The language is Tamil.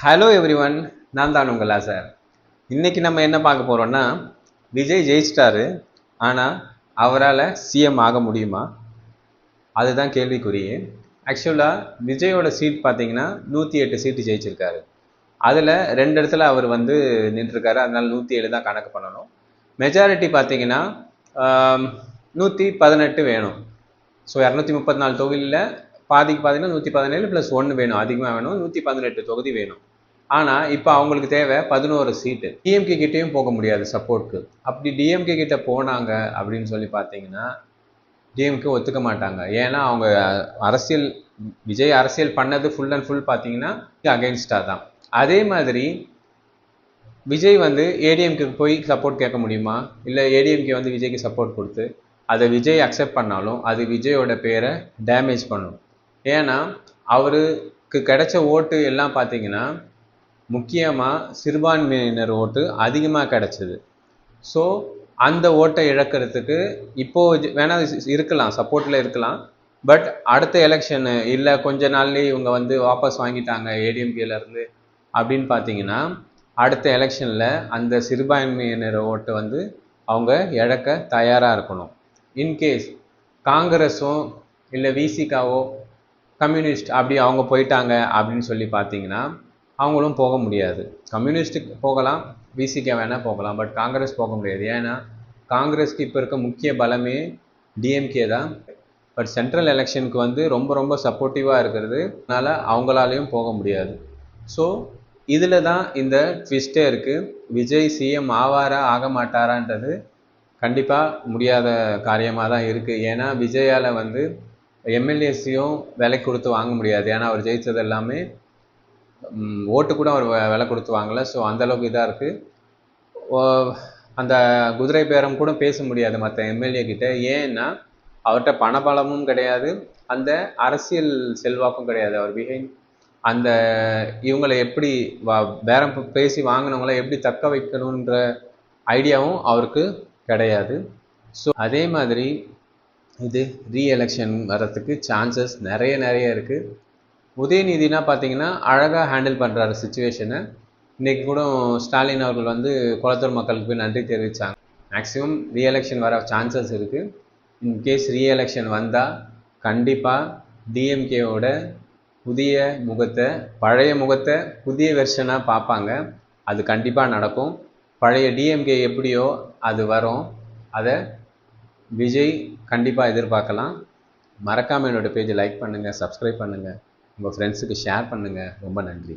ஹலோ எவ்ரிவன், நான் தான் உங்கள் சார். இன்னைக்கு நம்ம என்ன பார்க்க போறோம்னா, விஜய் ஜெயிச்சிட்டாரு. ஆனால் அவரால் சிஎம் ஆக முடியுமா? அதுதான் கேள்விக்குறி. ஆக்சுவலாக விஜயோட சீட் பார்த்தீங்கன்னா 108 சீட்டு ஜெயிச்சிருக்காரு. அதில் 2 இடத்துல அவர் நின்றுருக்காரு. அதனால 107 தான் கணக்கு பண்ணணும். மெஜாரிட்டி பார்த்தீங்கன்னா 118 வேணும். ஸோ 234 தொகுதியில் பாதிக்கு பார்த்தீங்கன்னா 117 + 1 வேணும், அதிகமாக வேணும். 118 தொகுதி வேணும். ஆனால் இப்போ அவங்களுக்கு தேவை 11 சீட்டு. டிஎம்கே கிட்டேயும் போக முடியாது சப்போர்ட்க்கு. அப்படி டிஎம்கே கிட்ட போனாங்க அப்படின்னு சொல்லி பார்த்தீங்கன்னா டிஎம்கே ஒத்துக்க மாட்டாங்க. ஏன்னா அவங்க விஜய் அரசியல் பண்ணது ஃபுல் அண்ட் ஃபுல் பார்த்தீங்கன்னா அகைன்ஸ்டாக தான். அதே மாதிரி விஜய் ஏடிஎம்கே போய் சப்போர்ட் கேட்க முடியுமா? இல்லை ஏடிஎம்கே விஜய்க்கு சப்போர்ட் கொடுத்து அதை விஜய் அக்செப்ட் பண்ணாலும் அது விஜயோட பேரை டேமேஜ் பண்ணும். ஏன்னா அவருக்கு கிடைச்ச ஓட்டு எல்லாம் பார்த்தீங்கன்னா முக்கியமாக சிறுபான்மையினர் ஓட்டு அதிகமாக கிடைச்சிது. ஸோ அந்த ஓட்டை இழக்கிறதுக்கு இப்போது வேணா இருக்கலாம், சப்போர்ட்டில் இருக்கலாம். பட் அடுத்த எலெக்ஷனு இல்லை கொஞ்ச நாள்லேயே இவங்க வாபஸ் வாங்கிட்டாங்க ஏடிஎம்கேலேருந்து அப்படின்னு பார்த்தீங்கன்னா அடுத்த எலெக்ஷனில் அந்த சிறுபான்மையினர் ஓட்டை அவங்க இழக்க தயாராக இருக்கணும். இன்கேஸ் காங்கிரஸோ இல்லை விசிகாவோ கம்யூனிஸ்ட் அப்படி அவங்க போயிட்டாங்க அப்படின்னு சொல்லி பார்த்தீங்கன்னா அவங்களும் போக முடியாது. கம்யூனிஸ்ட்டுக்கு போகலாம், விசிகே வேணால் போகலாம், பட் காங்கிரஸ் போக முடியாது. ஏன்னா காங்கிரஸ்க்கு இப்போ இருக்க முக்கிய பலமே டிஎம்கே தான். பட் சென்ட்ரல் எலெக்ஷனுக்கு ரொம்ப ரொம்ப சப்போர்ட்டிவாக இருக்கிறது, அதனால் அவங்களாலையும் போக முடியாது. ஸோ இதில் தான் இந்த ட்விஸ்டே இருக்குது. விஜய் சிஎம் ஆவாரா ஆக மாட்டாரான்றது கண்டிப்பாக முடியாத காரியமாக தான் இருக்குது. ஏன்னா விஜயால் எம்எல்ஏஸையும் விலை கொடுத்து வாங்க முடியாது. ஏன்னா அவர் ஜெயித்தது எல்லாமே ஓட்டு கூட அவர் விலை கொடுத்து வாங்கலை. ஸோ அந்தளவுக்கு இதாக இருக்குது. அந்த குதிரை பேரம் கூட பேச முடியாது மற்ற எம்எல்ஏ கிட்ட. ஏன்னா அவர்கிட்ட பணபலமும் கிடையாது, அந்த அரசியல் செல்வாக்கும் கிடையாது. அவர் பிஹைண்ட் அந்த இவங்களை எப்படி பேரம் பேசி வாங்கினவங்களை எப்படி தக்க வைக்கணுன்ற ஐடியாவும் அவருக்கு கிடையாது. ஸோ அதே மாதிரி இது ரீஎலெக்ஷன் வர்றதுக்கு சான்சஸ் நிறைய இருக்குது. உதயநிதினா பார்த்தீங்கன்னா அழகாக ஹேண்டில் பண்ணுறாரு சுச்சுவேஷனை. இன்றைக்கி கூட ஸ்டாலின் அவர்கள் குளத்தூர் மக்களுக்கு போய் நன்றி தெரிவித்தாங்க. மேக்ஸிமம் ரீஎலெக்ஷன் வர சான்சஸ் இருக்குது. இன்கேஸ் ரீஎலெக்ஷன் வந்தால் கண்டிப்பாக டிஎம்கேவோட புதிய முகத்தை, பழைய முகத்தை புதிய வெர்ஷனாக பார்ப்பாங்க. அது கண்டிப்பாக நடக்கும். பழைய டிஎம்கே எப்படியோ அது வரும். அதை விஜய் கண்டிப்பாக எதிர்பார்க்கலாம். மறக்காமல் என்னோடய பேஜை லைக் பண்ணுங்கள், சப்ஸ்கிரைப் பண்ணுங்கள், உங்கள் ஃப்ரெண்ட்ஸுக்கு ஷேர் பண்ணுங்கள். ரொம்ப நன்றி.